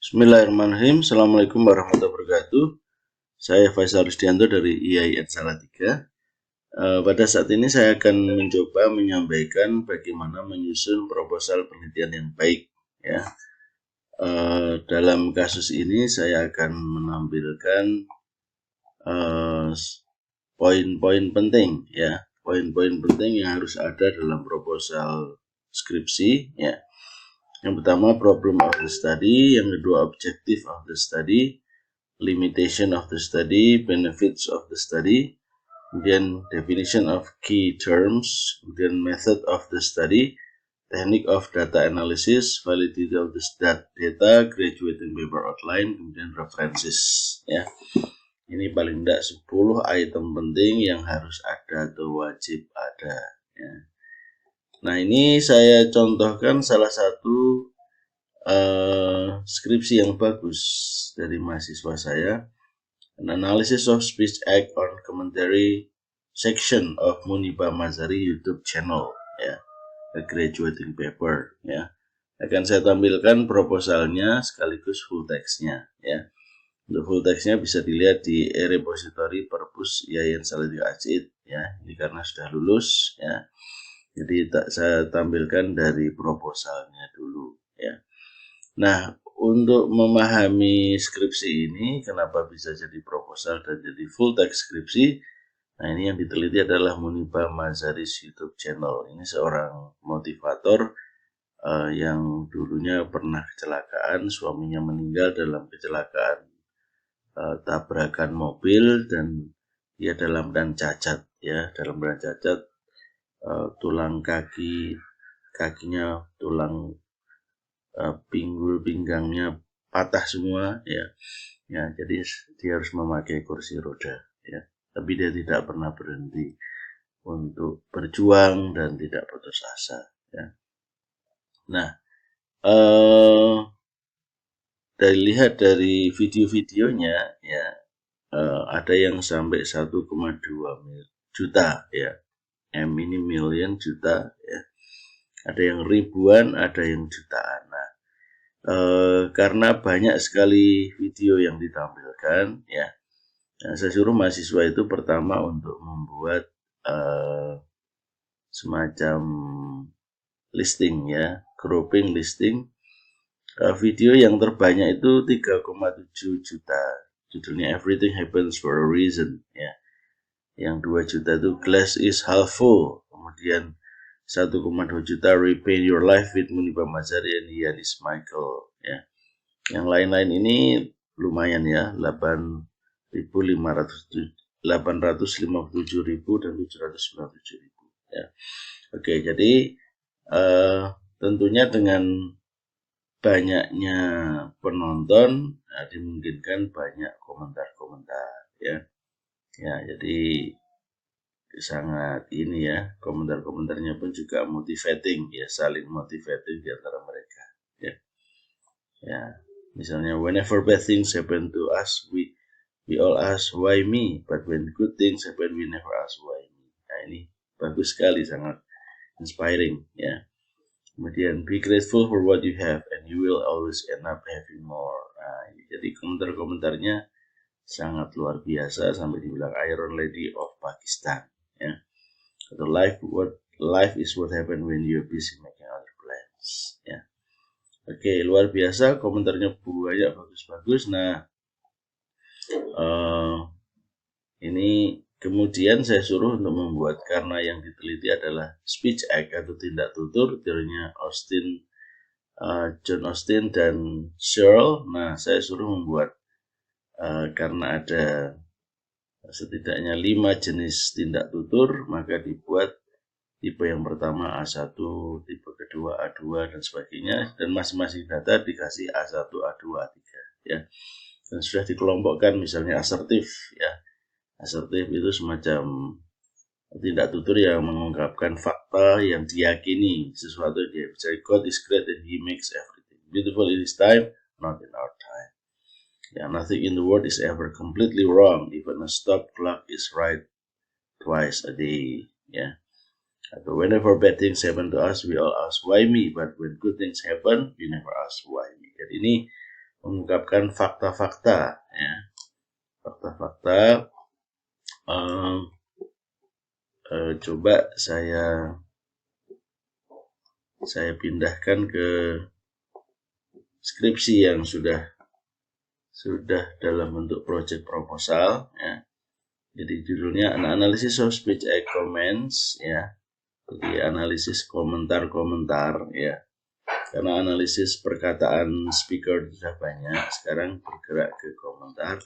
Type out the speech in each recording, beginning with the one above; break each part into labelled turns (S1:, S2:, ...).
S1: Bismillahirrahmanirrahim. Assalamualaikum warahmatullahi wabarakatuh. Saya Faisal Rusdianto dari IAIN Salatiga. Pada saat ini saya akan mencoba menyampaikan bagaimana menyusun proposal penelitian yang baik. Ya. Dalam kasus ini saya akan menampilkan poin-poin penting, ya, poin-poin penting yang harus ada dalam proposal skripsi. Ya. Yang pertama, problem of the study. Yang kedua, objective of the study. Limitation of the study. Benefits of the study. Kemudian definition of key terms. Kemudian method of the study. Technique of data analysis. Validity of the data. Graduating paper outline. Kemudian references. Ya. Ini paling tidak 10 item penting yang harus ada atau wajib ada. Ya. Nah, ini saya contohkan salah satu skripsi yang bagus dari mahasiswa saya, An Analysis of Speech Act on Commentary section of Muniba Mazari YouTube channel, ya, a graduating paper. Ya, akan saya tampilkan proposalnya sekaligus full text-nya. Ya, untuk full text-nya bisa dilihat di repository Perpus IAIN Salatiga Acid. Ya, ini karena sudah lulus. Ya. Jadi saya tampilkan dari proposalnya dulu, ya. Nah, untuk memahami skripsi ini, kenapa bisa jadi proposal dan jadi full text skripsi? Nah, ini yang diteliti adalah Muniba Mazari's YouTube channel. Ini seorang motivator yang dulunya pernah kecelakaan, suaminya meninggal dalam kecelakaan tabrakan mobil, dan dia dalam keadaan cacat, ya, dalam keadaan cacat. Tulang kakinya, tulang pinggul pinggangnya patah semua, ya. Ya, jadi dia harus memakai kursi roda, ya. Tapi dia tidak pernah berhenti untuk berjuang dan tidak putus asa, ya. Nah, dilihat dari video-videonya, ya, ada yang sampai 1,2 juta, ya. M ini million, juta, ya. Ada yang ribuan, ada yang jutaan. Nah, karena banyak sekali video yang ditampilkan, ya, saya suruh mahasiswa itu pertama untuk membuat semacam listing, ya, grouping listing. Video yang terbanyak itu 3,7 juta. Judulnya Everything Happens for a Reason, ya. Yang 2 juta itu Glass is Half Full. Kemudian 1,2 juta Repaint Your Life with Muniba Mazari and Yanis Michael, ya. Yang lain-lain ini lumayan, ya, 857.000 dan 797.000, ya. Oke, jadi tentunya dengan banyaknya penonton, dimungkinkan banyak komentar-komentar, ya. Ya, jadi sangat ini, ya, komentar-komentarnya pun juga motivating, ya, saling motivating di antara mereka, ya. Ya, misalnya whenever bad things happen to us, we all ask why me, but when good things happen we never ask why me. Nah, ini bagus sekali, sangat inspiring, ya. Kemudian be grateful for what you have and you will always end up having more. Nah, ini jadi komentar-komentarnya sangat luar biasa, sampai dibilang Iron Lady of Pakistan, ya. Atau life is what happen when you're busy making other plans, ya. Oke, luar biasa, komentarnya banyak, bagus-bagus. Nah, ini kemudian saya suruh untuk membuat, karena yang diteliti adalah Speech Act atau tindak tutur, teorinya John Austin dan Searle. Nah, saya suruh membuat karena ada setidaknya 5 jenis tindak tutur, maka dibuat tipe yang pertama A1, tipe kedua A2, dan sebagainya, dan masing-masing data dikasih A1, A2, A3, ya. Dan sudah dikelompokkan, misalnya asertif, ya. Asertif itu semacam tindak tutur yang mengungkapkan fakta yang diyakini, sesuatu yang dia percaya. God is great and he makes everything beautiful in his time, not in our time. Yeah, nothing in the world is ever completely wrong. Even a stop clock is right twice a day. Yeah. But whenever bad things happen to us, we all ask why me. But when good things happen, we never ask why me. Jadi ini mengungkapkan fakta-fakta, ya, fakta-fakta. Coba saya pindahkan ke skripsi yang sudah dalam bentuk project proposal, ya. Jadi judulnya Analysis of Speech Act Comments, ya. Jadi analisis komentar-komentar, ya. Karena analisis perkataan speaker sudah banyak, sekarang bergerak ke komentar.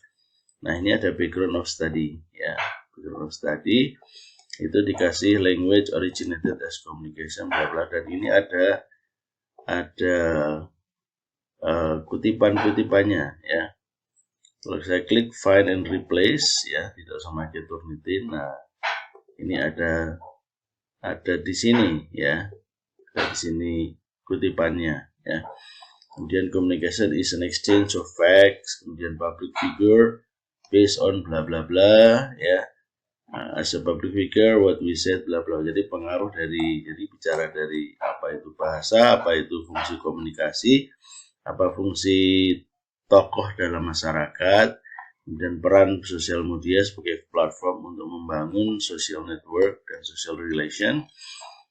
S1: Nah, ini ada background of study, ya. Background of study itu dikasih language originated as communication, bla bla, dan ini ada kutipan-kutipannya, ya. Kalau saya klik find and replace, ya, tidak usah pakai Turnitin. Nah, ini ada di sini, ya, ada di sini kutipannya, ya. Kemudian communication is an exchange of facts, kemudian public figure based on bla bla bla, ya. As a public figure, what we said, bla bla. Jadi pengaruh dari, jadi bicara dari apa itu bahasa, apa itu fungsi komunikasi, apa fungsi tokoh dalam masyarakat, dan peran sosial media sebagai platform untuk membangun social network dan social relation.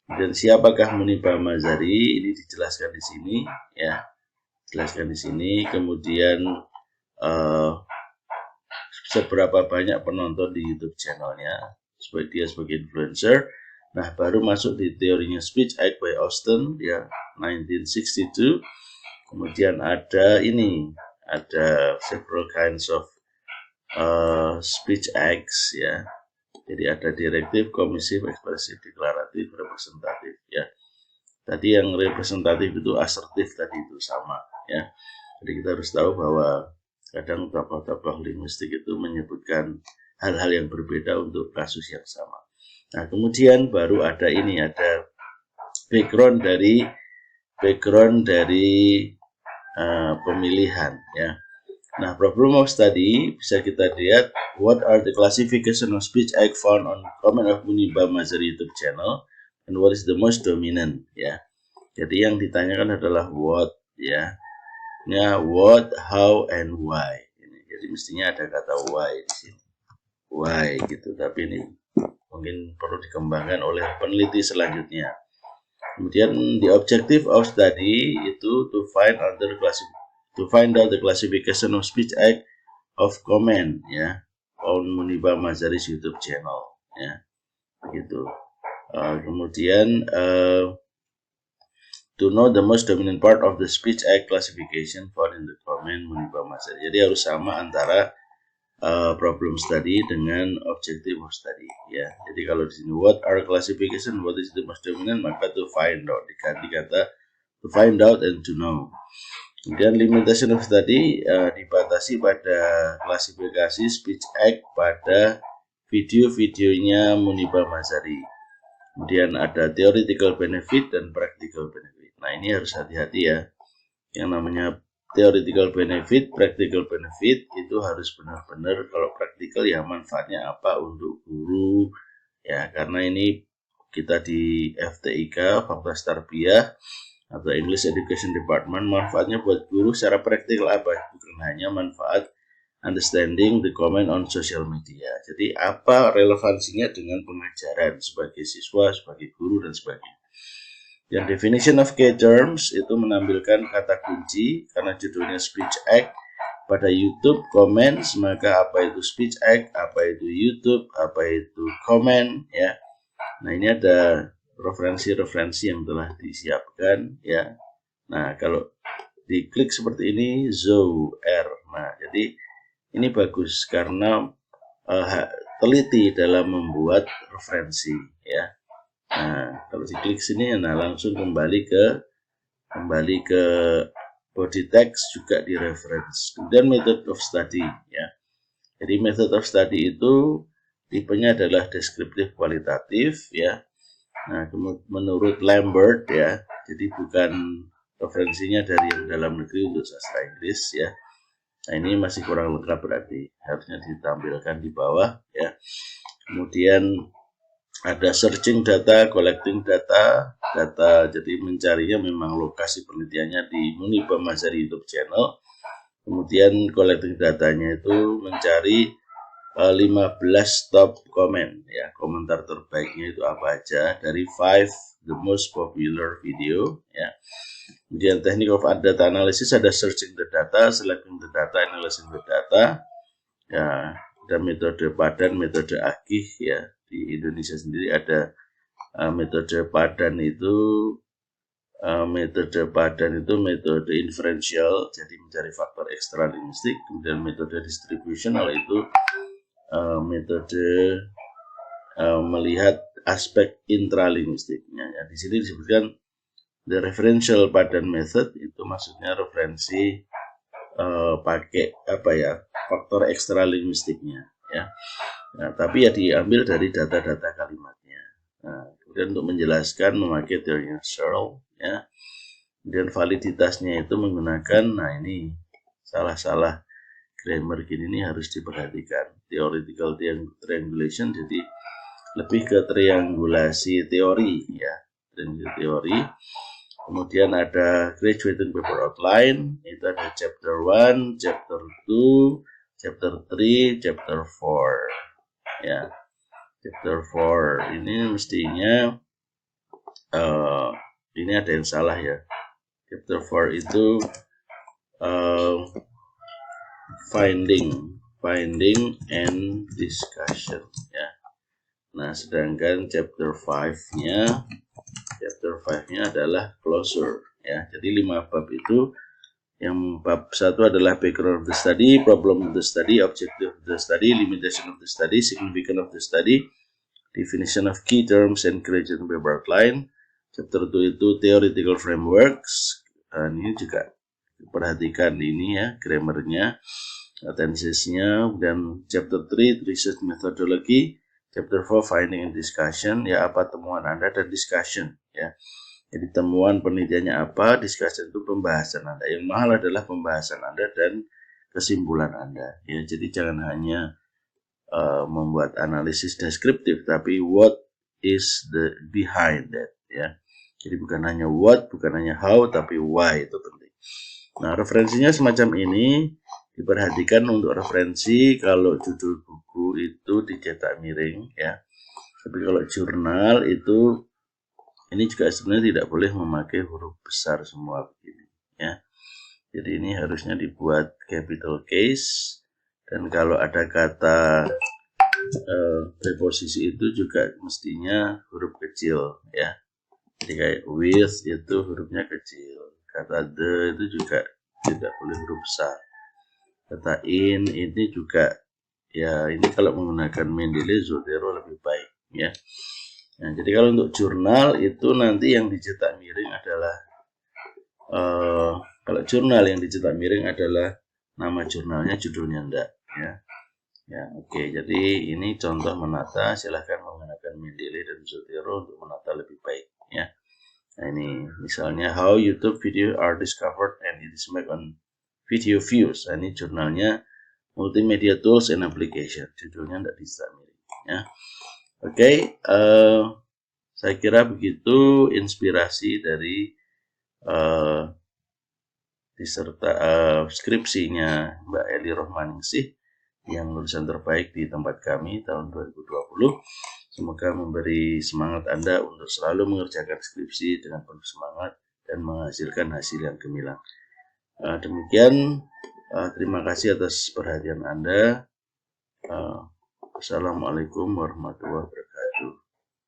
S1: Dan siapakah Muniba Mazari? Ini dijelaskan di sini, ya, jelaskan di sini. Kemudian seberapa banyak penonton di YouTube channelnya, sebagai dia sebagai influencer. Nah, baru masuk di teorinya Speech Act by Austin, ya, 1962. Kemudian ada ini, ada several kinds of speech acts, ya. Jadi ada direktif, komisif, ekspresif, deklaratif, representatif, ya. Tadi yang representatif itu asertif, tadi itu sama, ya. Jadi kita harus tahu bahwa kadang tokoh-tokoh linguistik itu menyebutkan hal-hal yang berbeda untuk kasus yang sama. Nah, kemudian baru ada ini, ada background dari pemilihan, ya. Nah, problem of study bisa kita lihat, what are the classification of speech act found on comment of Muniba Mazari YouTube channel, and what is the most dominant, ya. Jadi yang ditanyakan adalah what, ya. What, how, and why. Jadi mestinya ada kata why di sini. Why gitu, tapi ini mungkin perlu dikembangkan oleh peneliti selanjutnya. Kemudian the objective of study itu to find out the classification of speech act of comment, ya, on Muniba Mazari's YouTube channel, ya, begitu. Kemudian to know the most dominant part of the speech act classification found in the comment Muniba Mazari. Jadi harus sama antara problem study dengan objective of study, ya. Jadi kalau di sini what are classification, what is the most dominant, maka to find out, diganti kata to find out and to know. Kemudian limitation of study dibatasi pada klasifikasi speech act pada video-videonya Muniba Mazari. Kemudian ada theoretical benefit dan practical benefit. Nah, ini harus hati-hati, ya. Yang namanya theoretical benefit, practical benefit itu harus benar-benar, kalau practical ya manfaatnya apa untuk guru, ya, karena ini kita di FTIK, Fakultas Tarbiyah atau English Education Department, manfaatnya buat guru secara praktikal apa? Bukan hanya manfaat understanding the comment on social media. Jadi apa relevansinya dengan pengajaran sebagai siswa, sebagai guru, dan sebagainya. Yang definition of key terms itu menampilkan kata kunci, karena judulnya Speech Act pada YouTube comments, maka apa itu Speech Act, apa itu YouTube, apa itu comment, ya. Nah, ini ada referensi-referensi yang telah disiapkan, ya. Nah, kalau diklik seperti ini, Zou R. Nah, jadi ini bagus karena teliti dalam membuat referensi, ya. Nah, kalau diklik sini, nah langsung kembali ke body text, juga di reference. Kemudian method of study, ya. Jadi method of study itu tipenya adalah deskriptif kualitatif, ya. Nah, menurut Lambert, ya. Jadi bukan referensinya dari yang dalam negeri untuk sastra Inggris, ya. Nah, ini masih kurang lengkap, berarti harusnya ditampilkan di bawah, ya. Kemudian ada searching data, collecting data, jadi mencarinya memang lokasi penelitiannya di Muniba Mazari YouTube channel. Kemudian collecting datanya itu mencari 15 top comment, ya, komentar terbaiknya itu apa aja dari 5 the most popular video, ya. Kemudian technique of data analysis, ada searching the data, selecting the data, analyzing the data, ya. Ada metode padan, metode akih, ya. Di Indonesia sendiri ada metode padan itu metode inferential, jadi mencari faktor ekstra linguistik. Kemudian metode distributional itu metode melihat aspek intralinguistiknya. Ya, di sini disebutkan the referential pattern method, itu maksudnya referensi pakai faktor ekstra linguistiknya, ya. Nah, tapi ya diambil dari data-data kalimatnya. Nah, kemudian untuk menjelaskan memakai teorinya Searle, ya. Kemudian validitasnya itu menggunakan, nah ini salah-salah grammar gini ini harus diperhatikan. Theoretical triangulation, jadi lebih ke triangulasi teori, ya, teori. Kemudian ada graduating paper outline, itu ada chapter 1, chapter 2, chapter 3, chapter 4, ya. Chapter 4 ini mestinya ini ada yang salah, ya. Chapter 4 itu finding and discussion, ya. Nah, sedangkan chapter 5-nya adalah closure, ya. Jadi 5 bab itu, yang bab 1 adalah background of the study, problem of the study, objective of the study, limitation of the study, significance of the study, definition of key terms, and graduating paper outline. Chapter 2 itu theoretical frameworks. Dan ini juga perhatikan ini, ya, grammarnya, tensesnya. Dan chapter 3 research methodology, chapter 4 finding and discussion, ya, apa temuan Anda, dan discussion, ya. Jadi temuan penelitiannya apa, discussion itu pembahasan Anda. Yang mahal adalah pembahasan Anda dan kesimpulan Anda, ya. Jadi jangan hanya membuat analisis deskriptif, tapi what is the behind that, ya. Jadi bukan hanya what, bukan hanya how, tapi why, itu penting. Nah, referensinya semacam ini, diperhatikan untuk referensi kalau judul buku itu dicetak miring, ya. Tapi kalau jurnal itu, ini juga sebenarnya tidak boleh memakai huruf besar semua begini, ya. Jadi ini harusnya dibuat capital case, dan kalau ada kata preposisi itu juga mestinya huruf kecil, ya. Jadi kayak with itu hurufnya kecil, kata the itu juga tidak boleh huruf besar, kata in ini juga, ya, ini kalau menggunakan Mendeley Zotero lebih baik, ya. Nah, jadi kalau untuk jurnal itu nanti yang dicetak miring adalah kalau jurnal yang dicetak miring adalah nama jurnalnya, judulnya enggak, ya. Ya, oke. Jadi ini contoh menata, silahkan menggunakan Mendeley dan Zotero untuk menata lebih baik, ya. Nah, ini misalnya how YouTube video are discovered and it is made on video views. Nah, ini jurnalnya multimedia tools and application, judulnya enggak dicetak miring, ya. Oke, saya kira begitu inspirasi dari skripsinya Mbak Eli Rohmaningsih yang lulusan terbaik di tempat kami tahun 2020. Semoga memberi semangat Anda untuk selalu mengerjakan skripsi dengan penuh semangat dan menghasilkan hasil yang gemilang. Demikian, terima kasih atas perhatian Anda. Assalamualaikum warahmatullahi wabarakatuh.